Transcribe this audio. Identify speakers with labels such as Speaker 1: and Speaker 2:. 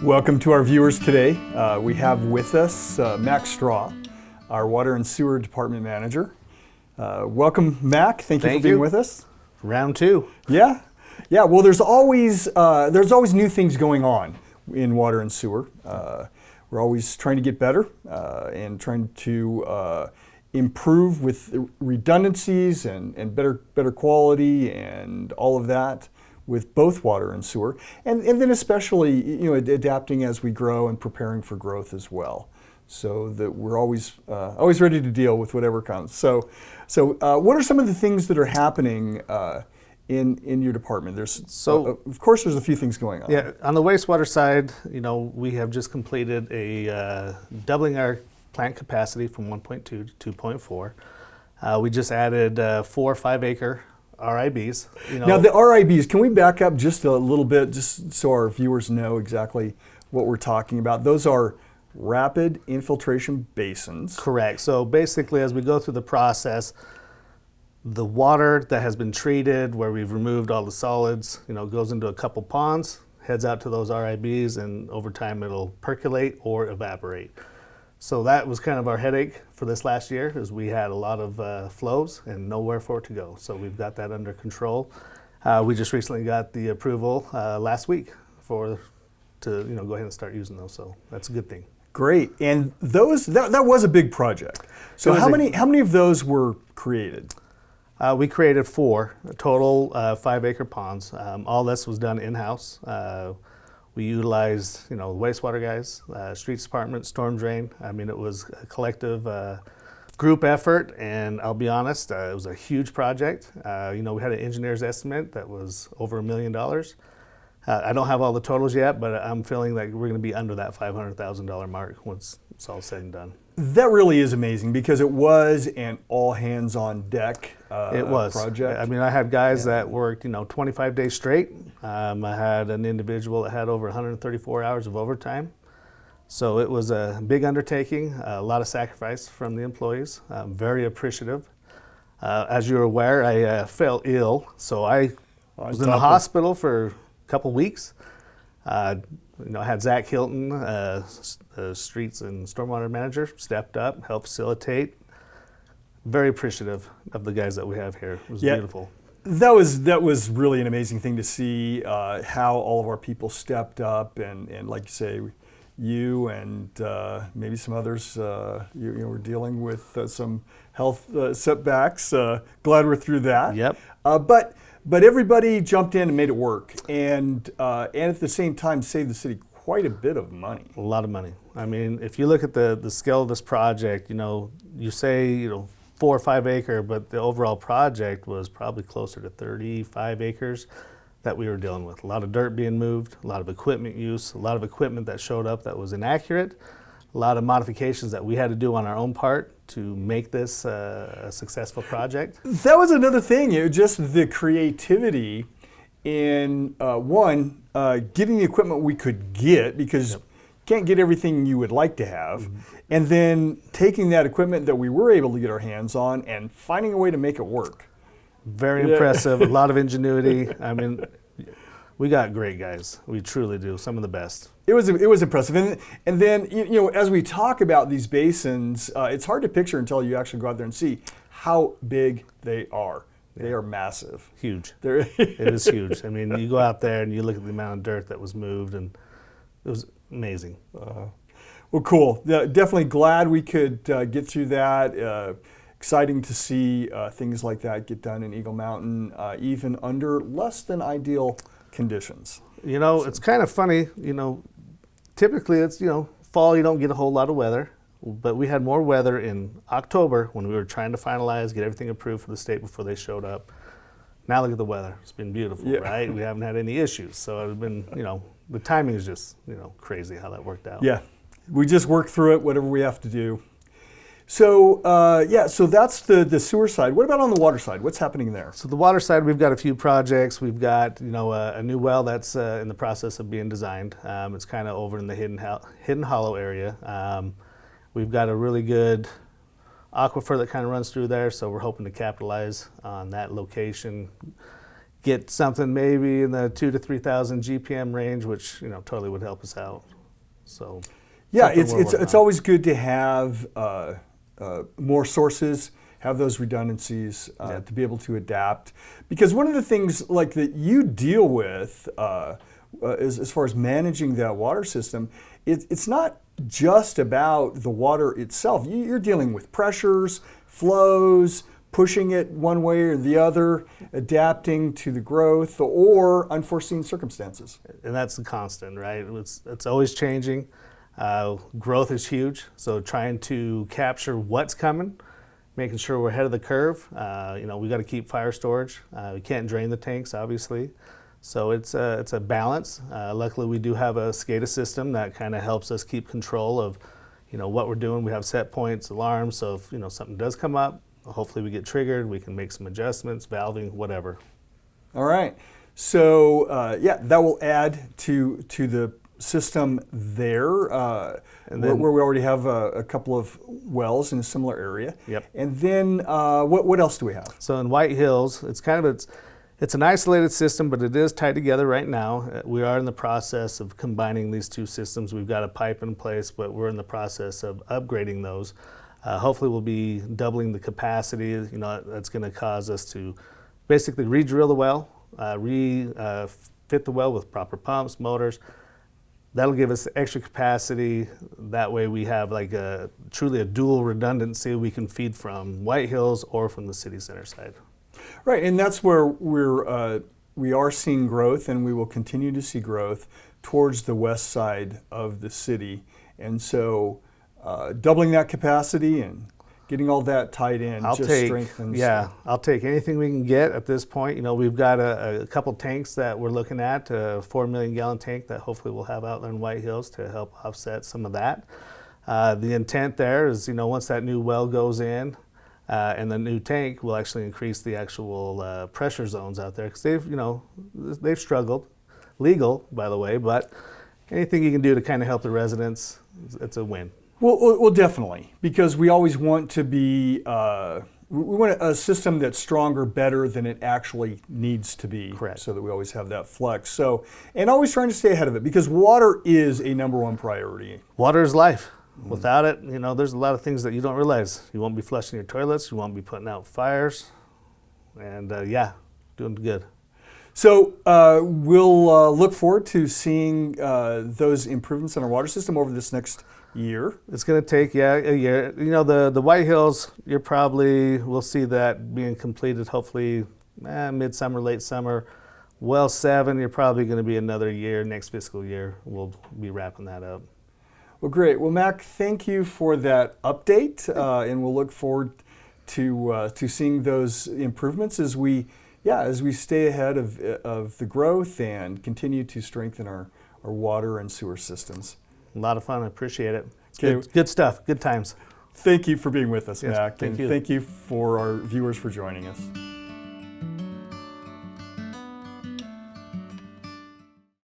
Speaker 1: Welcome to our viewers today. We have with us Mack Straw, our Water and Sewer Department Manager. Welcome, Mack. Thank you for being with us.
Speaker 2: Round two.
Speaker 1: Yeah. Well, there's always new things going on in water and sewer. We're always trying to get better and trying to improve with redundancies and better quality and all of that with both water and sewer, and then especially adapting as we grow and preparing for growth as well, so that we're always ready to deal with whatever comes. So what are some of the things that are happening in your department? Of course there's a few things going on.
Speaker 2: Yeah, on the wastewater side, we have just completed a doubling our plant capacity from 1.2 to 2.4. We just added 4 5-acre RIBs.
Speaker 1: Now the RIBs, can we back up just a little bit, just so our viewers know exactly what we're talking about? Those are rapid infiltration basins.
Speaker 2: Correct. So basically, as we go through the process, the water that has been treated, where we've removed all the solids, goes into a couple ponds, heads out to those RIBs, and over time it'll percolate or evaporate. So that was kind of our headache for this last year, is we had a lot of flows and nowhere for it to go. So we've got that under control. We just recently got the approval last week to go ahead and start using those. So that's a good thing.
Speaker 1: Great. And those that was a big project. So how many of those were created?
Speaker 2: We created 4 total 5-acre ponds. All this was done in-house. We utilized, the wastewater guys, streets department, storm drain. I mean, it was a collective group effort, and I'll be honest, it was a huge project. We had an engineer's estimate that was over $1 million. I don't have all the totals yet, but I'm feeling like we're going to be under that $500,000 mark once it's all said and done.
Speaker 1: That really is amazing, because it was an all hands on deck project.
Speaker 2: I mean, I had guys that worked 25 days straight. I had an individual that had over 134 hours of overtime. So it was a big undertaking, a lot of sacrifice from the employees. I'm very appreciative. As you're aware, I fell ill, so I was in the hospital for a couple weeks. I had Zach Hilton, streets and stormwater manager, stepped up, helped facilitate. Very appreciative of the guys that we have here. It was beautiful.
Speaker 1: That was really an amazing thing to see, how all of our people stepped up, and like you say, you and maybe some others, were dealing with some health setbacks. Glad we're through that.
Speaker 2: Yep.
Speaker 1: But everybody jumped in and made it work, and at the same time saved the city quite a bit of money.
Speaker 2: A lot of money. I mean, if you look at the scale of this project, you say 4 or 5 acre, but the overall project was probably closer to 35 acres that we were dealing with. A lot of dirt being moved, a lot of equipment use, a lot of equipment that showed up that was inaccurate, a lot of modifications that we had to do on our own part to make this a successful project.
Speaker 1: That was another thing, just the creativity in getting the equipment we could get, because you can't get everything you would like to have, and then taking that equipment that we were able to get our hands on and finding a way to make it work.
Speaker 2: Very impressive, a lot of ingenuity. I mean, we got great guys. We truly do, some of the best.
Speaker 1: It was impressive, and then as we talk about these basins, it's hard to picture until you actually go out there and see how big they are. They are massive.
Speaker 2: Huge. It is huge. I mean, you go out there and you look at the amount of dirt that was moved, and it was amazing.
Speaker 1: Well, cool. Definitely glad we could get through that. Exciting to see things like that get done in Eagle Mountain, even under less than ideal conditions.
Speaker 2: It's kind of funny, typically it's, fall, you don't get a whole lot of weather, but we had more weather in October when we were trying to finalize, get everything approved for the state before they showed up. Now look at the weather. It's been beautiful, right? We haven't had any issues. So it's been, the timing is just, crazy how that worked out.
Speaker 1: Yeah, we just work through it, whatever we have to do. So so that's the sewer side. What about on the water side? What's happening there?
Speaker 2: So the water side, we've got a few projects. We've got a new well that's in the process of being designed. It's kind of over in the Hidden Hollow area. We've got a really good aquifer that kind of runs through there, so we're hoping to capitalize on that location, get something maybe in the 2,000 to 3,000 GPM range, which totally would help us out. So
Speaker 1: yeah,
Speaker 2: something we're
Speaker 1: it's
Speaker 2: working on.
Speaker 1: always good to have more sources, have those redundancies to be able to adapt. Because one of the things like that you deal with as far as managing that water system, it's not just about the water itself. You're dealing with pressures, flows, pushing it one way or the other, adapting to the growth or unforeseen circumstances.
Speaker 2: And that's the constant, right? It's always changing. Growth is huge, so trying to capture what's coming, making sure we're ahead of the curve. We got to keep fire storage. We can't drain the tanks, obviously. So it's a balance. Luckily, we do have a SCADA system that kind of helps us keep control of, what we're doing. We have set points, alarms. So if something does come up, hopefully we get triggered. We can make some adjustments, valving, whatever.
Speaker 1: All right. So that will add to the system there,
Speaker 2: And then-
Speaker 1: where we already have a couple of wells in a similar area.
Speaker 2: Yep.
Speaker 1: And then what else do we have?
Speaker 2: So in White Hills, it's an isolated system, but it is tied together right now. We are in the process of combining these two systems. We've got a pipe in place, but we're in the process of upgrading those. Hopefully we'll be doubling the capacity. That's going to cause us to basically re-drill the well, fit the well with proper pumps, motors. That'll give us extra capacity. That way we have truly a dual redundancy we can feed from White Hills or from the city center side.
Speaker 1: Right, and that's where we are seeing growth, and we will continue to see growth towards the west side of the city. And so doubling that capacity and getting all that tied in strengthens.
Speaker 2: Yeah, I'll take anything we can get at this point. We've got a couple tanks that we're looking at, a 4 million gallon tank that hopefully we'll have out in White Hills to help offset some of that. The intent there is, once that new well goes in and the new tank will actually increase the actual pressure zones out there because they've struggled. Legal, by the way, but anything you can do to kind of help the residents, it's a win.
Speaker 1: Well, definitely, because we always want to be, we want a system that's stronger, better than it actually needs to be.
Speaker 2: Correct.
Speaker 1: So that we always have that flex. So, and always trying to stay ahead of it because water is a number one priority.
Speaker 2: Water is life. Without it, there's a lot of things that you don't realize. You won't be flushing your toilets. You won't be putting out fires. And doing good.
Speaker 1: So we'll look forward to seeing those improvements in our water system over this next year.
Speaker 2: It's going to take, a year. The White Hills, we'll see that being completed hopefully midsummer, late summer. Well 7, you're probably going to be another year, next fiscal year. We'll be wrapping that up.
Speaker 1: Well, great. Well, Mac, thank you for that update, and we'll look forward to seeing those improvements as we stay ahead of the growth and continue to strengthen our water and sewer systems.
Speaker 2: A lot of fun. I appreciate it.
Speaker 1: Okay.
Speaker 2: Good stuff. Good times.
Speaker 1: Thank you for being with us,
Speaker 2: Yes,
Speaker 1: Mac,
Speaker 2: thank
Speaker 1: and
Speaker 2: you.
Speaker 1: thank you for our viewers for joining us.